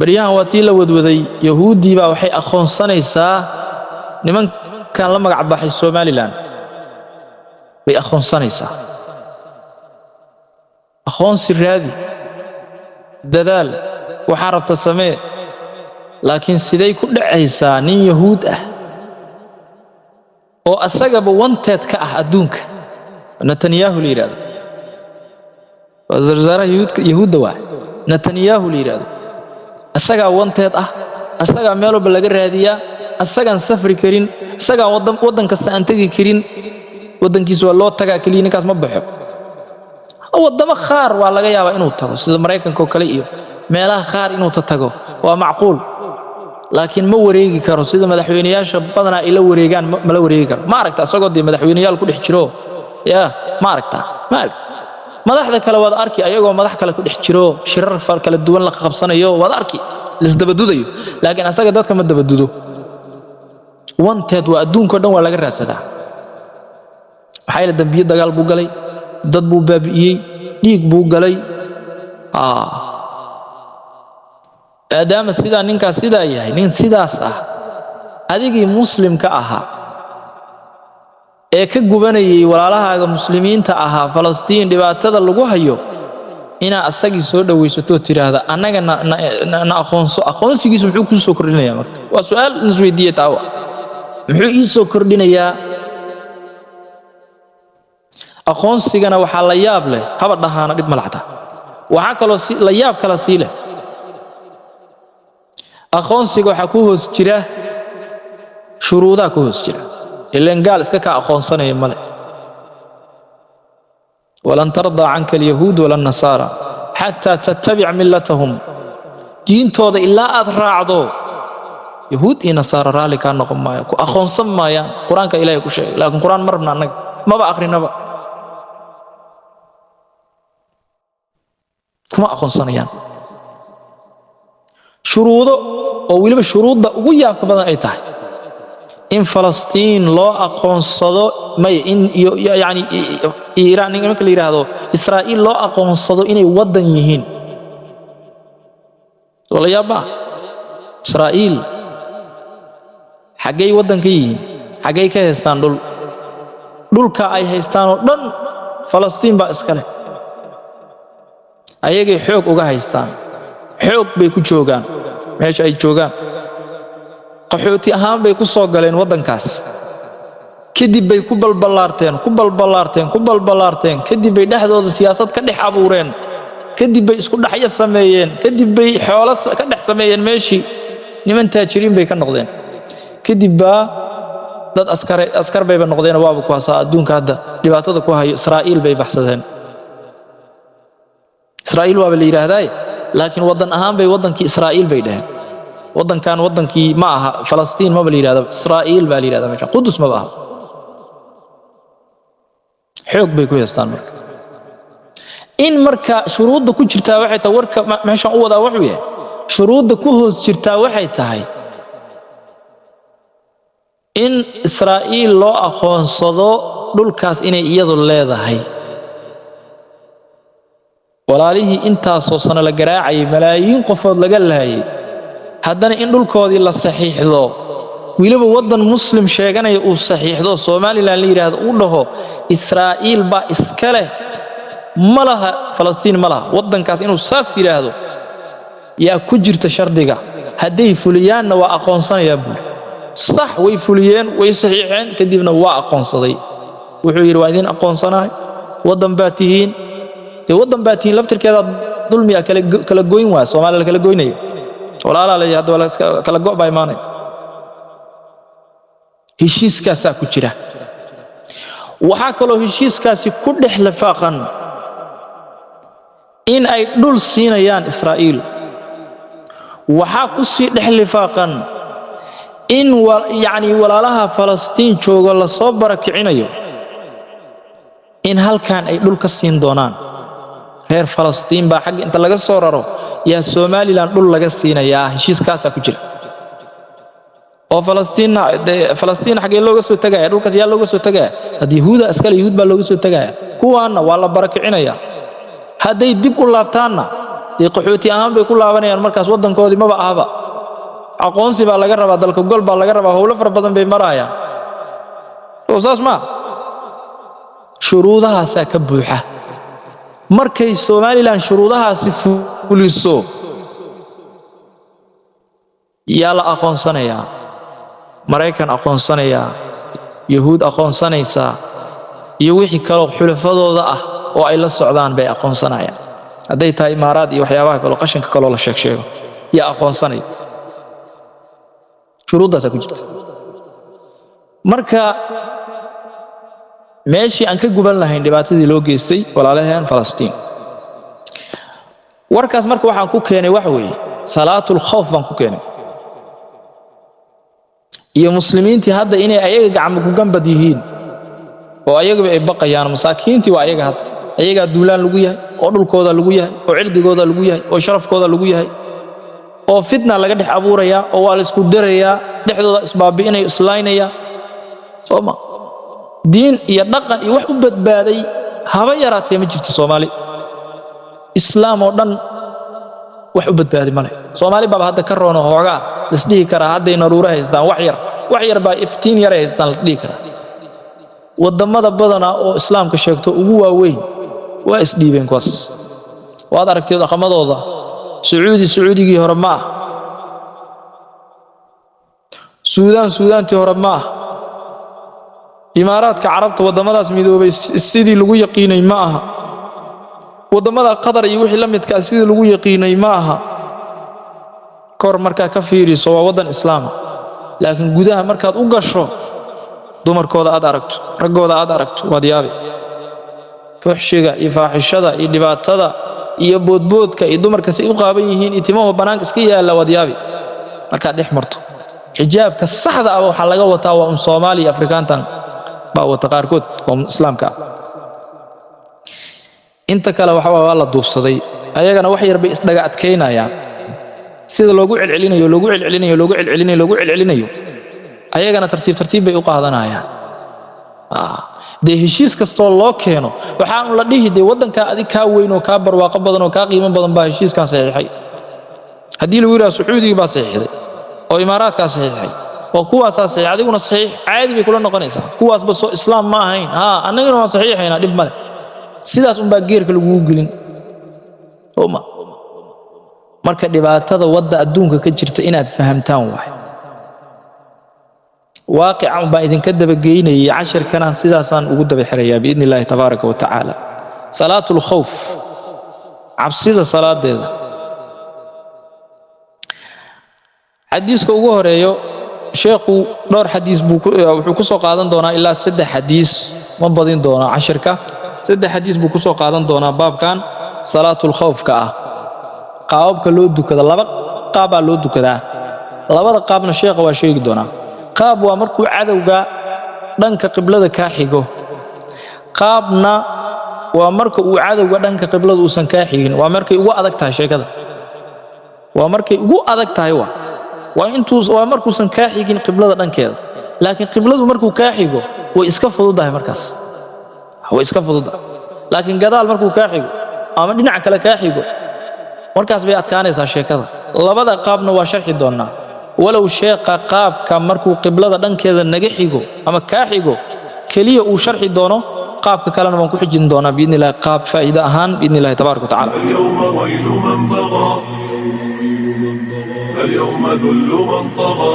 بريان واتيلا ودودي يهودي با waxay aqoonsanaysaa nimankan la magac baxay Somaliland bay aqoonsanaysaa aqoonsi raadi dadaal waxa rabta samee laakiin siday ku dhacaysaa nin yahuud ah oo asagaba wanted ka ah adduunka Netanyahu liiraado wazaaraha yahuudda waa Netanyahu liiraado asaga wanted ah asaga meel walba laga raadiyaa asagan safri karin asaga wadan kasta aan tagi karin wadankiisu waa loo tagaa kaliya ninkaas ma baxo wadamo qaar waa laga yaabaa inuu tago sida Mareykanka oo kale iyo meelaha qaar inuu tago waa macquul laakiin ma wareegi karo sida madaxweynayaasha badanaa ila wareegaan ma la wareegi karo ma aragta asagoo madaxweynayaal ku dhex jiro ma aragta madaxda kale wada arki ayagoo madax kale ku dhex jiro shirar far kala duwan la qabsanayo wada arki lisdabadudayo laakiin asaga dadka ma dabadudo wanted waa adduunka dhan waa laga raadsadaa waxay la dambiye dagaal buu galay dad buu baabi'iyay dhiig buu galay aadama sida ninkaas sida yahay nin sidaas ah adigii muslimka ahaa ee ka gubanayay walaalahaaga muslimiinta ahaa Falastiin dhibaatada lagu hayo ina asagii soo dhaweysato tiraahda anaga na aqoonsigiisu muxuu ku soo kordhinayaa marka waa su'aal nisweydiye taawa muxuu ii soo kordhinayaa aqoonsigana waxa la yaab leh haba dhahaana dib malacta waxa kaloo la yaab kala siile aqoonsiga waxa ku hoos jira shuruudaha ku hoos jira ileen gaal iska ka aqoonsanaya male walan tarda anka alyahud wala nasara hatta tattabi' millatahum diintooda ilaa aad raacdo yahuud iyo nasara raali ka noqon maayo ku aqoonsan maayaan quraanka ilaahay ku sheegay laakiin quraan marna anag maba akhrinaba kuma aqoonsanayaan shuruudo oo waliba shuruudda ugu yaabka badan ay tahay in Falastiin loo aqoonsado may in yaani Iiraan ninka la yiraahdo Israa'iil loo aqoonsado inay wadan yihiin wala yaaba Israa'iil xagay wadanka yihiin xagay ka haystaan dhulka ay haystaan oo dhan Falastiin ba iska leh ayagay xoog uga haystaan xoog bay ku joogaan meesha ay joogaan qaxooti ahaan bay ku soo galeen wadankaas kadib bay ku balbalaarteen kadib bay dhaxdooda siyaasad ka dhex abuureen kadib bay isku dhaxya sameeyeen kadib bay xoolo ka dhex sameeyeen meeshii niman taajiriin bay ka noqdeen kadib ba dad askar bay noqdeen waaba ku hasa adduunka hadda dhibaatada ku hayo Israa'iil bay baxsadeen Israa'iil waa la yiraahdaa laakiin wadan ahaan bay wadankii Israa'iil bay dhahay wadankan wadankii ma aha Falastiin ma la yiraahdo Israa'iil baa la yiraahdaa meesha Qudus ma aha xoog bay ku haystaan marka in marka shuruudda ku jirta waxay tahay warka meesha u wada wuxuu yahay shuruudda ku hoos jirta waxay tahay in Israa'iil loo aqoonsado dhulkaas inay iyadu leedahay walaalihii intaasoo sano la garaacay malaayiin qofood laga laayay haddana in dhulkoodii la saxiixdo wiliba wadan muslim sheeganaya uu saxiixdo Soomaaliland la yiraahdo uu dhaho Israa'iil ba iska leh malaha Falastiin malaha wadankaas inuu saas yiraahdo yaa ku jirta shardiga haday fuliyaanna waa aqoonsanaya buu صح way fuliyeen way saxiixeen kadibna waa aqoonsaday wuxuu yiri waa idin aqoonsanahay wadan baatihiin wadan baatihiin laftirkeeda dulmiya kala gooyn waa Soomaaliland kala gooynayo walaalaha la yiraahdo wala kala go' bay maanay heshiiskaas ku jira waxa kaloo heshiiskaasi ku dhex lafaaqan in ay dhul siinayaan Israa'iil waxa ku sii dhex lafaaqan in yaani walaalaha Falastiin joogo la soo barakicinayo in halkan ay dhul ka siin doonaan reer Falastiin ba xaq inta laga soo raro yaa Soomaaliland dhul laga siinayaa heshiiskaas ku jira oo Falastiin xaq looga soo tagay dhulkaas yaa looga soo tagay hadii yahuuda askari yahuud baa looga soo tagay kuwaana waa la barakicinayaa haday dib u laabtaana dee qaxooti ahaan bay ku laabanayaan markaas waddankoodii maba ahaba aqoonsi baa laga rabaa dalka gol baa laga rabaa howlo fara badan bay marayaan oo saas ma shuruudahaasaa ka buuxa markay Somaliland shuruudahaasi fuliso yaa la aqoonsanayaa Maraykan aqoonsanayaa Yahuud aqoonsanaysaa iyo wixii kale xulafadooda ah oo ay la socdaan bay aqoonsanayaan hadday tahay imaaraad iyo waxyaabaha kale qashinka kale la sheego yaa aqoonsanay shuruudaas ku jirta marka meeshii aan ka guban lahayn dhibaatadii loo geystay walaalaheen Falastiin warkaas marka waxaan ku keenay wax weeye salaatul khawf baan ku keenay iyo muslimiintii hadda inay ayaga gacmo ku gambad yihiin oo ayaga ay baqayaan masaakiintii waa ayaga hadda ayaga duulaan lagu yahay oo dhulkooda lagu yahay oo cirdigooda lagu yahay oo sharafkooda lagu yahay oo fitna laga dhex abuuraya oo waa la isku dirayaa dhexdooda isbaabiinay islaynaya sooma diin iyo dhaqan iyo wax u badbaaday haba yaraatee ma jirto Soomaali islaam oo dhan wax u badbaaday male Soomaali baba hadda ka roono hoogaa isdhihi kara hadday naruura haystaan wax yar baa iftiin yar haystaan isdhihi kara wadamada badana oo islaamka sheegto ugu waaweyn waa isdhiibeen kuwaas waad aragtay dhaqamadooda sacuudigii hore ma suudaantii hore ma imaaraadka carabta wadamadaas midoobay sidii lagu yaqiinay ma aha wadamada Qatar iyo wixii la midka sidii lagu yaqiinay ma aha kor marka ka fiiriso waa wadan islaam laakiin gudaha markaad u gasho dumarkooda aad aragto ragooda aad aragto waad yaabi fuxshiga iyo faaxishada iyo dhibaatada iyo boodboodka iyo dumarka si u qaaban yihiin intimaha banaanka iska yaala waad yaabi marka dhex marto xijaabka saxda ah waxa laga wataa waa Soomaali Afrikaantan baa wata qaarkood oo islaamka inta kale waxa waa la duufsaday ayagana wax yar bay isdhaga adkeynayaan sida loogu celcelinayo ayagana tartiib bay u qaadanayaan de heshiis kasto loo keeno waxaan la dhihi de wadanka adig ka weyn oo ka barwaaqo badan oo ka qiimo badan baa heshiiskan saxiixay hadii la yiraahdo Sacuudiga baa saxiixay oo Imaaraadka saxiixay oo kuwaas saxiix adiguna saxiix caadi bay kula noqonaysaa kuwaas ba soo islaam ma ahayn annaguna waa saxiixayna dib male sidaas un baa geerka lagu gelin ooma marka dhibaatada wadda adduunka ka jirta inaad fahamtaan waay واقعا باذن كدب جيني 10 كان سيداسان ugu daba xiraya باذن الله تبارك وتعالى صلاه الخوف عبسيده صلaadeeda حديثka ugu horeeyo sheekhu dhowr xadiis buu wuxuu ku soo qaadan doonaa ilaa 3 xadiis ma badin doona 10 ka 3 xadiis buu ku soo qaadan doonaa baabkan salaatul khawfka ah qaabka loo dukada laba qaab loo dukadaa labada qaabna sheekhu waa sheegi doonaa qaab waa markuu cadawga dhanka qiblada ka xigo qaabna waa marka uu cadawga dhanka qiblada uusan ka xigin waa markay ugu adag tahay sheekada waa markay ugu adag tahay waa markuusan ka xigin qiblada dhankeeda laakiin qibladu markuu ka xigo way iska fududahay markaas way iska fududahay laakiin gadaal markuu ka xigo ama dhinaca kale ka xigo markaas bay adkaanaysaa sheekada labada qaabna waa sharxi doonaa ولو شيق قاب كان مركو قبلة دنكيدا نغا خيغو اما كا خيغو كليه او شرحي دونو قاب كلنا بان كو خجين دونا باذن الله قاب فائده اهان باذن الله تبارك وتعالى اليوم ويل من بغى اليوم ذل من طغى